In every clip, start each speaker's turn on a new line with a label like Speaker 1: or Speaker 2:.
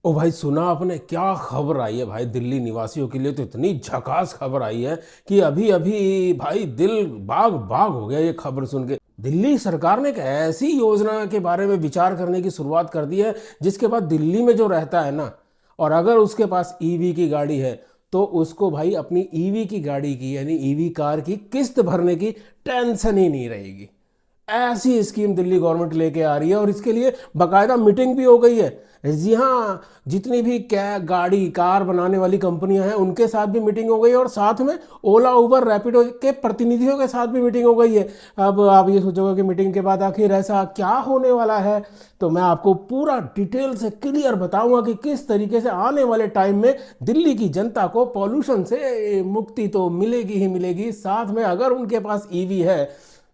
Speaker 1: ओ भाई, सुना आपने क्या खबर आई है भाई? दिल्ली निवासियों के लिए तो इतनी झकास खबर आई है कि अभी अभी भाई दिल बाग बाग हो गया ये खबर सुन के। दिल्ली सरकार ने एक ऐसी योजना के बारे में विचार करने की शुरुआत कर दी है जिसके बाद दिल्ली में जो रहता है ना, और अगर उसके पास ईवी की गाड़ी है तो उसको भाई अपनी ईवी की गाड़ी की यानी ईवी कार की किस्त भरने की टेंशन ही नहीं रहेगी। ऐसी स्कीम दिल्ली गवर्नमेंट लेके आ रही है और इसके लिए बकायदा मीटिंग भी हो गई है। जी हाँ, जितनी भी कै गाड़ी कार बनाने वाली कंपनियां हैं उनके साथ भी मीटिंग हो गई है और साथ में ओला उबर रैपिडो के प्रतिनिधियों के साथ भी मीटिंग हो गई है। अब आप ये सोचोगे कि मीटिंग के बाद आखिर ऐसा क्या होने वाला है, तो मैं आपको पूरा डिटेल से क्लियर बताऊंगा कि किस तरीके से आने वाले टाइम में दिल्ली की जनता को पॉल्यूशन से मुक्ति तो मिलेगी ही मिलेगी, साथ में अगर उनके पास ईवी है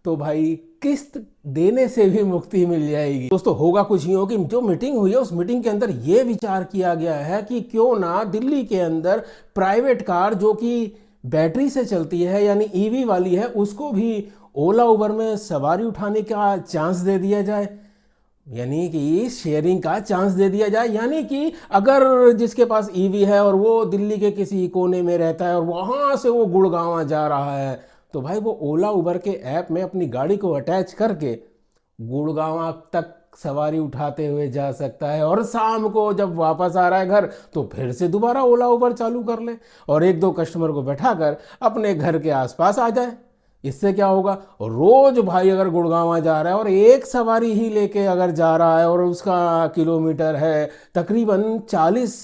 Speaker 1: तो भाई किस्त देने से भी मुक्ति मिल जाएगी। दोस्तों, होगा कुछ यूं कि जो मीटिंग हुई है उस मीटिंग के अंदर यह विचार किया गया है कि क्यों ना दिल्ली के अंदर प्राइवेट कार जो कि बैटरी से चलती है यानी ईवी वाली है उसको भी ओला उबर में सवारी उठाने का चांस दे दिया जाए, यानी कि शेयरिंग का चांस दे दिया जाए। यानी कि अगर जिसके पास ईवी है और वो दिल्ली के किसी कोने में रहता है और वहां से वो गुड़गांव जा रहा है तो भाई वो ओला उबर के ऐप में अपनी गाड़ी को अटैच करके गुड़गांव तक सवारी उठाते हुए जा सकता है और शाम को जब वापस आ रहा है घर तो फिर से दोबारा ओला उबर चालू कर ले और एक दो कस्टमर को बैठाकर अपने घर के आसपास आ जाए। इससे क्या होगा, रोज भाई अगर गुड़गांव जा रहा है और एक सवारी ही लेके अगर जा रहा है और उसका किलोमीटर है तकरीबन 40,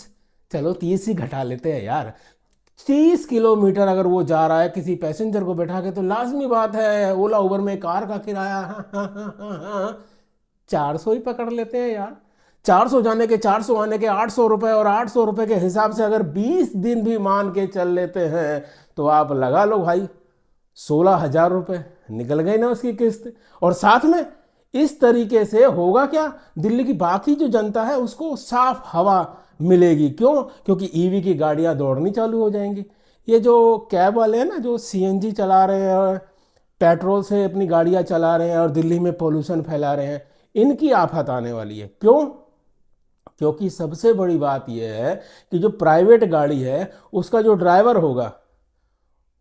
Speaker 1: चलो 30 ही घटा लेते हैं यार, 30 किलोमीटर अगर वो जा रहा है किसी पैसेंजर को बैठा के, तो लाजमी बात है ओला उबर में कार का किराया 400 ही पकड़ लेते हैं यार। 400 जाने के 400 आने के 800 रुपए, और 800 रुपए के हिसाब से अगर 20 दिन भी मान के चल लेते हैं तो आप लगा लो भाई 16,000 रुपये निकल गए ना उसकी किस्त। और साथ में इस तरीके से होगा क्या, दिल्ली की बाकी जो जनता है उसको साफ हवा मिलेगी। क्यों? क्योंकि ईवी की गाड़ियां दौड़नी चालू हो जाएंगी। ये जो कैब वाले हैं ना, जो सीएनजी चला रहे हैं, पेट्रोल से अपनी गाड़ियां चला रहे हैं और दिल्ली में पोल्यूशन फैला रहे हैं, इनकी आफत आने वाली है। क्यों? क्योंकि सबसे बड़ी बात यह है कि जो प्राइवेट गाड़ी है उसका जो ड्राइवर होगा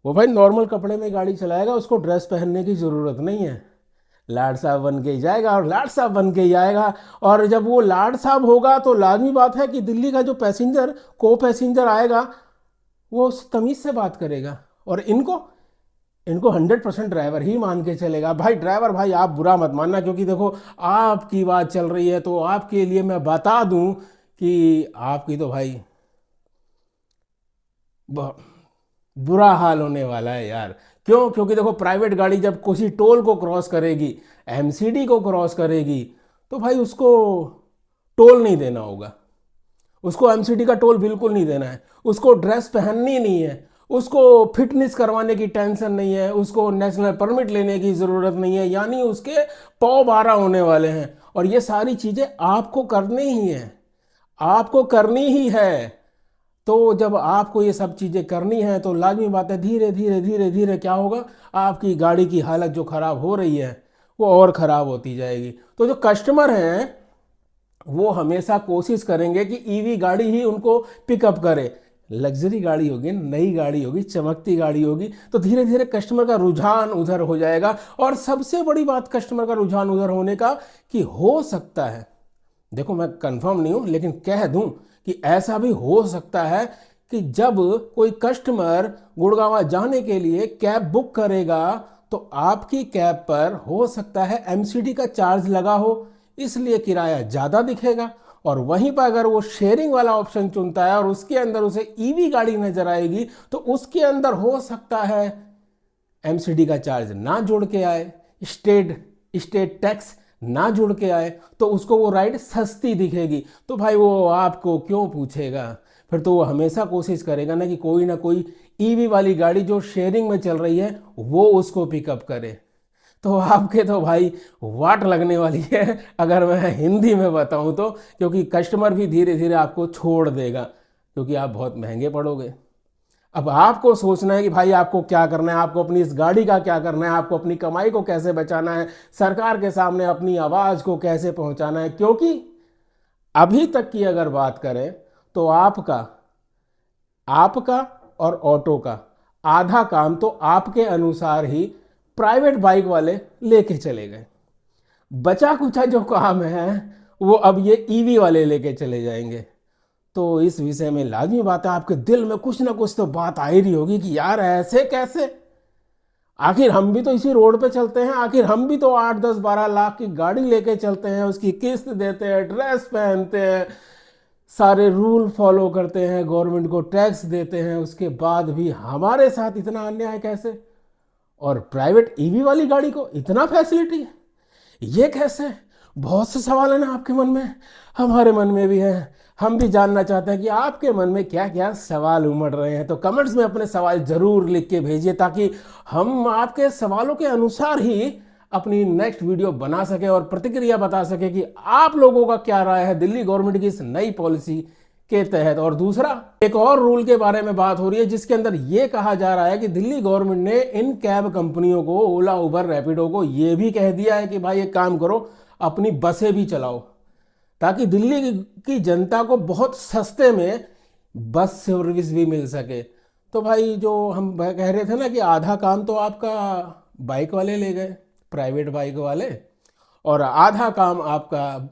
Speaker 1: वो भाई नॉर्मल कपड़े में गाड़ी चलाएगा, उसको ड्रेस पहनने की ज़रूरत नहीं है। लाड साहब बन के ही जाएगा और लाड साहब बन के ही आएगा। और जब वो लाड साहब होगा तो लाजमी बात है कि दिल्ली का जो पैसेंजर को पैसेंजर आएगा वो उस तमीज़ से बात करेगा और इनको इनको 100% ड्राइवर ही मान के चलेगा। भाई ड्राइवर भाई आप बुरा मत मानना, क्योंकि देखो आपकी बात चल रही है तो आपके लिए मैं बता दूं कि आपकी तो भाई ब- बुरा हाल होने वाला है यार। क्यों? क्योंकि देखो प्राइवेट गाड़ी जब किसी टोल को क्रॉस करेगी, एमसीडी को क्रॉस करेगी, तो भाई उसको टोल नहीं देना होगा, उसको एमसीडी का टोल बिल्कुल नहीं देना है, उसको ड्रेस पहननी नहीं है, उसको फिटनेस करवाने की टेंशन नहीं है, उसको नेशनल परमिट लेने की ज़रूरत नहीं है, यानी उसके पौ 12 होने वाले हैं। और ये सारी चीज़ें आपको करनी ही है, आपको करनी ही है। तो जब आपको ये सब चीज़ें करनी है तो लाजमी बात है धीरे धीरे धीरे धीरे क्या होगा, आपकी गाड़ी की हालत जो ख़राब हो रही है वो और ख़राब होती जाएगी। तो जो कस्टमर हैं वो हमेशा कोशिश करेंगे कि ईवी गाड़ी ही उनको पिकअप करे। लग्जरी गाड़ी होगी, नई गाड़ी होगी, चमकती गाड़ी होगी, तो धीरे धीरे कस्टमर का रुझान उधर हो जाएगा। और सबसे बड़ी बात कस्टमर का रुझान उधर होने का कि हो सकता है, देखो मैं कंफर्म नहीं हूं लेकिन कह दूं कि ऐसा भी हो सकता है कि जब कोई कस्टमर गुड़गांव जाने के लिए कैब बुक करेगा तो आपकी कैब पर हो सकता है एमसीडी का चार्ज लगा हो, इसलिए किराया ज़्यादा दिखेगा। और वहीं पर अगर वो शेयरिंग वाला ऑप्शन चुनता है और उसके अंदर उसे ईवी गाड़ी नजर आएगी तो उसके अंदर हो सकता है एमसीडी का चार्ज ना जुड़ के आए, स्टेट स्टेट टैक्स ना जुड़ के आए, तो उसको वो राइड सस्ती दिखेगी। तो भाई वो आपको क्यों पूछेगा, फिर तो वो हमेशा कोशिश करेगा ना कि कोई ना कोई ईवी वाली गाड़ी जो शेयरिंग में चल रही है वो उसको पिकअप करे। तो आपके तो भाई वाट लगने वाली है अगर मैं हिंदी में बताऊं तो, क्योंकि कस्टमर भी धीरे धीरे आपको छोड़ देगा क्योंकि आप बहुत महंगे पड़ोगे। अब आपको सोचना है कि भाई आपको क्या करना है, आपको अपनी इस गाड़ी का क्या करना है, आपको अपनी कमाई को कैसे बचाना है, सरकार के सामने अपनी आवाज़ को कैसे पहुंचाना है। क्योंकि अभी तक की अगर बात करें तो आपका और ऑटो का आधा काम तो आपके अनुसार ही प्राइवेट बाइक वाले लेके चले गए। बचा कुचा जो काम है वो अब ये ईवी वाले लेके चले जाएंगे। तो इस विषय में लाजमी बात है आपके दिल में कुछ ना कुछ तो बात आ ही रही होगी कि यार ऐसे कैसे, आखिर हम भी तो इसी रोड पे चलते हैं, आखिर हम भी तो 8 10 12 लाख की गाड़ी लेके चलते हैं, उसकी किस्त देते हैं, ड्रेस पहनते हैं, सारे रूल फॉलो करते हैं, गवर्नमेंट को टैक्स देते हैं, उसके बाद भी हमारे साथ इतना अन्याय कैसे? और प्राइवेट ईवी वाली गाड़ी को इतना फैसिलिटी, ये कैसे? बहुत से सवाल है ना आपके मन में, हमारे मन में भी है। हम भी जानना चाहते हैं कि आपके मन में क्या क्या सवाल उमड़ रहे हैं। तो कमेंट्स में अपने सवाल जरूर लिख के भेजिए ताकि हम आपके सवालों के अनुसार ही अपनी नेक्स्ट वीडियो बना सके और प्रतिक्रिया बता सके कि आप लोगों का क्या राय है दिल्ली गवर्नमेंट की इस नई पॉलिसी के तहत। और दूसरा, एक और रूल के बारे में बात हो रही है जिसके अंदर यह कहा जा रहा है कि दिल्ली गवर्नमेंट ने इन कैब कंपनियों को, ओला उबर रैपिडो को, यह भी कह दिया है कि भाई एक काम करो, अपनी बसें भी चलाओ ताकि दिल्ली की जनता को बहुत सस्ते में बस सर्विस भी मिल सके। तो भाई जो हम कह रहे थे ना कि आधा काम तो आपका बाइक वाले ले गए, प्राइवेट बाइक वाले, और आधा काम आपका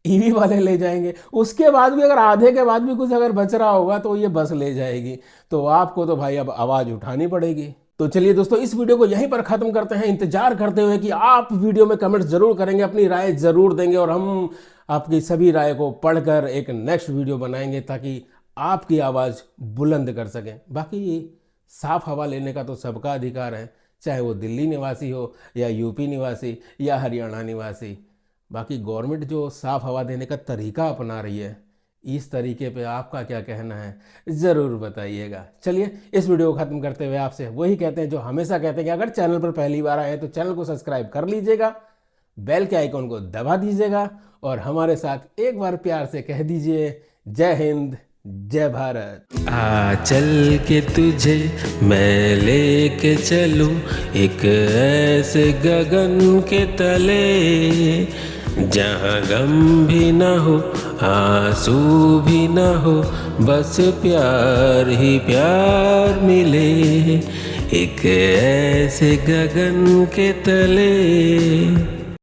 Speaker 1: ईवी वाले ले जाएंगे, उसके बाद भी अगर आधे के बाद भी कुछ अगर बच रहा होगा तो ये बस ले जाएगी। तो आपको तो भाई अब आवाज़ उठानी पड़ेगी। तो चलिए दोस्तों, इस वीडियो को यहीं पर ख़त्म करते हैं, इंतजार करते हुए कि आप वीडियो में कमेंट्स जरूर करेंगे, अपनी राय जरूर देंगे और हम आपकी सभी राय को पढ़कर एक नेक्स्ट वीडियो बनाएंगे ताकि आपकी आवाज़ बुलंद कर सकें। बाकी साफ हवा लेने का तो सबका अधिकार है, चाहे वो दिल्ली निवासी हो या यूपी निवासी या हरियाणा निवासी। बाकी गवर्नमेंट जो साफ हवा देने का तरीका अपना रही है, इस तरीके पे आपका क्या कहना है ज़रूर बताइएगा। चलिए इस वीडियो को ख़त्म करते हुए आपसे वही कहते हैं जो हमेशा कहते हैं कि अगर चैनल पर पहली बार आए हैं तो चैनल को सब्सक्राइब कर लीजिएगा, बेल के आइकॉन को दबा दीजिएगा और हमारे साथ एक बार प्यार से कह दीजिए जय हिंद, जय भारत।
Speaker 2: आ चल के तुझे मैं लेके चलूं एक ऐसे गगन के तले, जहाँ गम भी न हो आंसू भी न हो, बस प्यार ही प्यार मिले, एक ऐसे गगन के तले।